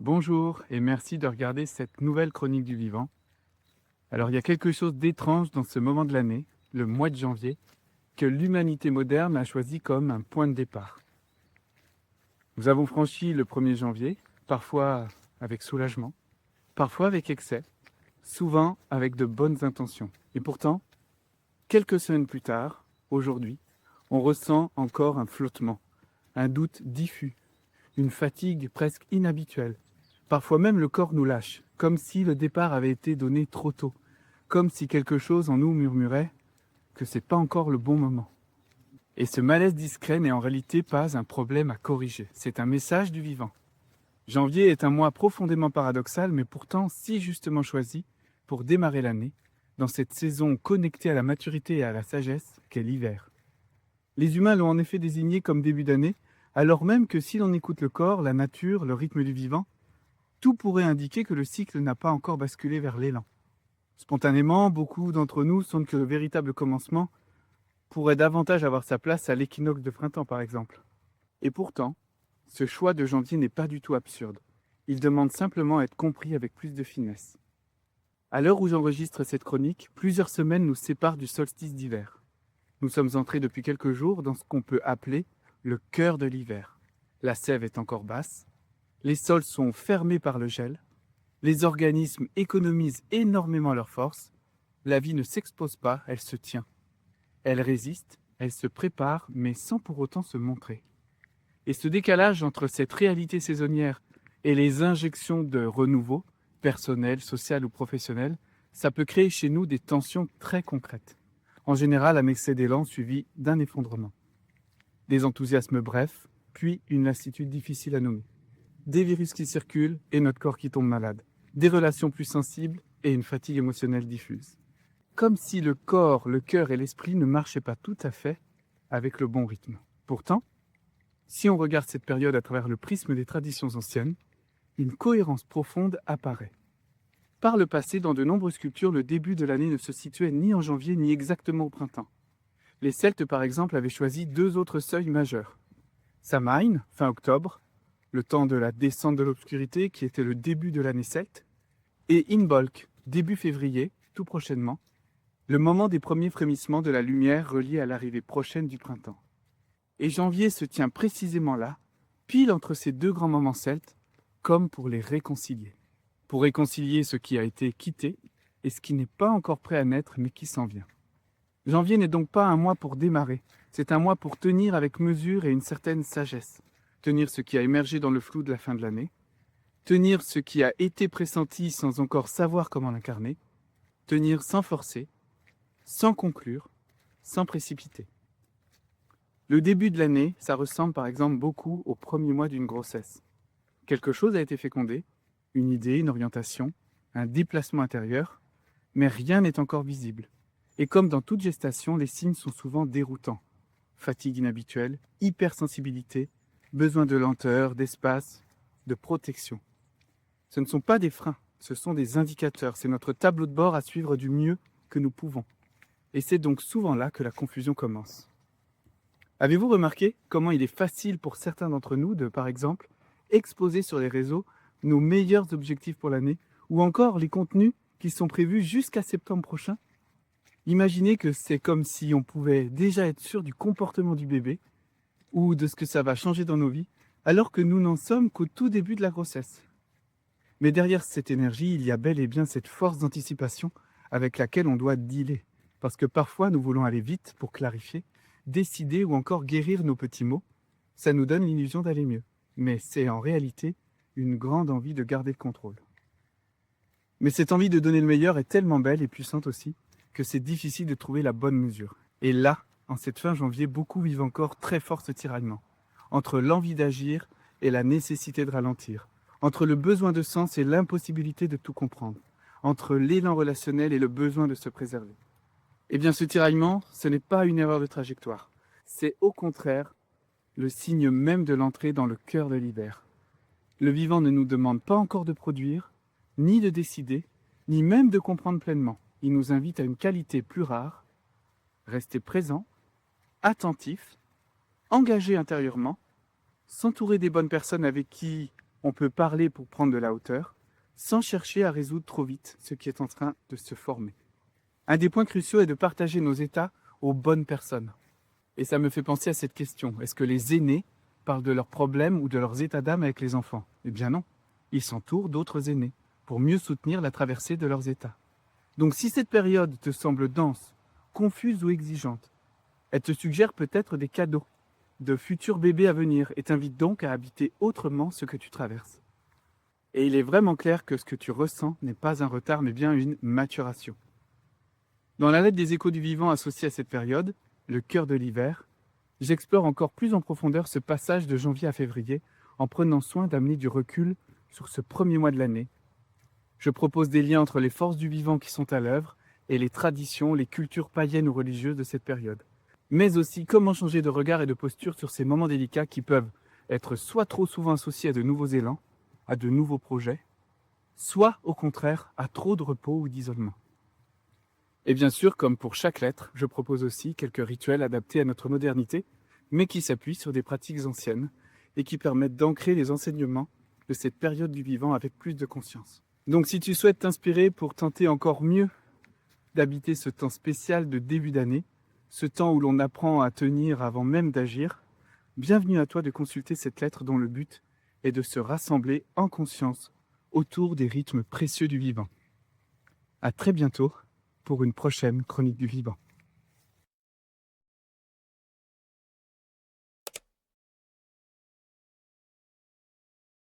Bonjour et merci de regarder cette nouvelle chronique du vivant. Alors il y a quelque chose d'étrange dans ce moment de l'année, le mois de janvier, que l'humanité moderne a choisi comme un point de départ. Nous avons franchi le 1er janvier, parfois avec soulagement, parfois avec excès, souvent avec de bonnes intentions. Et pourtant, quelques semaines plus tard, aujourd'hui, on ressent encore un flottement, un doute diffus, une fatigue presque inhabituelle. Parfois même le corps nous lâche, comme si le départ avait été donné trop tôt, comme si quelque chose en nous murmurait que c'est pas encore le bon moment. Et ce malaise discret n'est en réalité pas un problème à corriger, c'est un message du vivant. Janvier est un mois profondément paradoxal, mais pourtant si justement choisi pour démarrer l'année, dans cette saison connectée à la maturité et à la sagesse qu'est l'hiver. Les humains l'ont en effet désigné comme début d'année, alors même que si l'on écoute le corps, la nature, le rythme du vivant, tout pourrait indiquer que le cycle n'a pas encore basculé vers l'élan. Spontanément, beaucoup d'entre nous sentent que le véritable commencement pourrait davantage avoir sa place à l'équinoxe de printemps, par exemple. Et pourtant, ce choix de janvier n'est pas du tout absurde. Il demande simplement à être compris avec plus de finesse. À l'heure où j'enregistre cette chronique, plusieurs semaines nous séparent du solstice d'hiver. Nous sommes entrés depuis quelques jours dans ce qu'on peut appeler le cœur de l'hiver. La sève est encore basse, les sols sont fermés par le gel, les organismes économisent énormément leurs forces, la vie ne s'expose pas, elle se tient. Elle résiste, elle se prépare, mais sans pour autant se montrer. Et ce décalage entre cette réalité saisonnière et les injections de renouveau, personnel, social ou professionnel, ça peut créer chez nous des tensions très concrètes. En général, un excès d'élan suivi d'un effondrement. Des enthousiasmes brefs, puis une lassitude difficile à nommer. Des virus qui circulent et notre corps qui tombe malade. Des relations plus sensibles et une fatigue émotionnelle diffuse. Comme si le corps, le cœur et l'esprit ne marchaient pas tout à fait avec le bon rythme. Pourtant, si on regarde cette période à travers le prisme des traditions anciennes, une cohérence profonde apparaît. Par le passé, dans de nombreuses cultures, le début de l'année ne se situait ni en janvier ni exactement au printemps. Les Celtes, par exemple, avaient choisi deux autres seuils majeurs. Samhain, fin octobre, le temps de la descente de l'obscurité qui était le début de l'année celte, et Imbolc, début février, tout prochainement, le moment des premiers frémissements de la lumière reliés à l'arrivée prochaine du printemps. Et janvier se tient précisément là, pile entre ces deux grands moments celtes, comme pour les réconcilier. Pour réconcilier ce qui a été quitté et ce qui n'est pas encore prêt à naître mais qui s'en vient. Janvier n'est donc pas un mois pour démarrer, c'est un mois pour tenir avec mesure et une certaine sagesse. Tenir ce qui a émergé dans le flou de la fin de l'année, tenir ce qui a été pressenti sans encore savoir comment l'incarner, tenir sans forcer, sans conclure, sans précipiter. Le début de l'année, ça ressemble par exemple beaucoup au premier mois d'une grossesse. Quelque chose a été fécondé, une idée, une orientation, un déplacement intérieur, mais rien n'est encore visible. Et comme dans toute gestation, les signes sont souvent déroutants. Fatigue inhabituelle, hypersensibilité, besoin de lenteur, d'espace, de protection. Ce ne sont pas des freins, ce sont des indicateurs. C'est notre tableau de bord à suivre du mieux que nous pouvons. Et c'est donc souvent là que la confusion commence. Avez-vous remarqué comment il est facile pour certains d'entre nous de, par exemple, exposer sur les réseaux nos meilleurs objectifs pour l'année, ou encore les contenus qui sont prévus jusqu'à septembre prochain? Imaginez que c'est comme si on pouvait déjà être sûr du comportement du bébé, ou de ce que ça va changer dans nos vies, alors que nous n'en sommes qu'au tout début de la grossesse. Mais derrière cette énergie, il y a bel et bien cette force d'anticipation avec laquelle on doit dealer. Parce que parfois, nous voulons aller vite pour clarifier, décider ou encore guérir nos petits maux. Ça nous donne l'illusion d'aller mieux. Mais c'est en réalité une grande envie de garder le contrôle. Mais cette envie de donner le meilleur est tellement belle et puissante aussi que c'est difficile de trouver la bonne mesure. Et là, en cette fin janvier, beaucoup vivent encore très fort ce tiraillement, entre l'envie d'agir et la nécessité de ralentir, entre le besoin de sens et l'impossibilité de tout comprendre, entre l'élan relationnel et le besoin de se préserver. Eh bien, ce tiraillement, ce n'est pas une erreur de trajectoire, c'est au contraire le signe même de l'entrée dans le cœur de l'hiver. Le vivant ne nous demande pas encore de produire, ni de décider, ni même de comprendre pleinement. Il nous invite à une qualité plus rare, rester présent, attentif, engagé intérieurement, s'entourer des bonnes personnes avec qui On peut parler pour prendre de la hauteur, sans chercher à résoudre trop vite ce qui est en train de se former. Un des points cruciaux est de partager nos états aux bonnes personnes. Et ça me fait penser à cette question. Est-ce que les aînés parlent de leurs problèmes ou de leurs états d'âme avec les enfants? Eh bien non. Ils s'entourent d'autres aînés pour mieux soutenir la traversée de leurs états. Donc si cette période te semble dense, confuse ou exigeante, elle te suggère peut-être des cadeaux de futurs bébés à venir et t'invite donc à habiter autrement ce que tu traverses. Et il est vraiment clair que ce que tu ressens n'est pas un retard mais bien une maturation. Dans la lettre des Échos du vivant associée à cette période, le cœur de l'hiver, j'explore encore plus en profondeur ce passage de janvier à février en prenant soin d'amener du recul sur ce premier mois de l'année. Je propose des liens entre les forces du vivant qui sont à l'œuvre et les traditions, les cultures païennes ou religieuses de cette période. Mais aussi comment changer de regard et de posture sur ces moments délicats qui peuvent être soit trop souvent associés à de nouveaux élans, à de nouveaux projets, soit au contraire à trop de repos ou d'isolement. Et bien sûr, comme pour chaque lettre, je propose aussi quelques rituels adaptés à notre modernité, mais qui s'appuient sur des pratiques anciennes et qui permettent d'ancrer les enseignements de cette période du vivant avec plus de conscience. Donc si tu souhaites t'inspirer pour tenter encore mieux d'habiter ce temps spécial de début d'année, ce temps où l'on apprend à tenir avant même d'agir, bienvenue à toi de consulter cette lettre dont le but est de se rassembler en conscience autour des rythmes précieux du vivant. À très bientôt pour une prochaine chronique du vivant.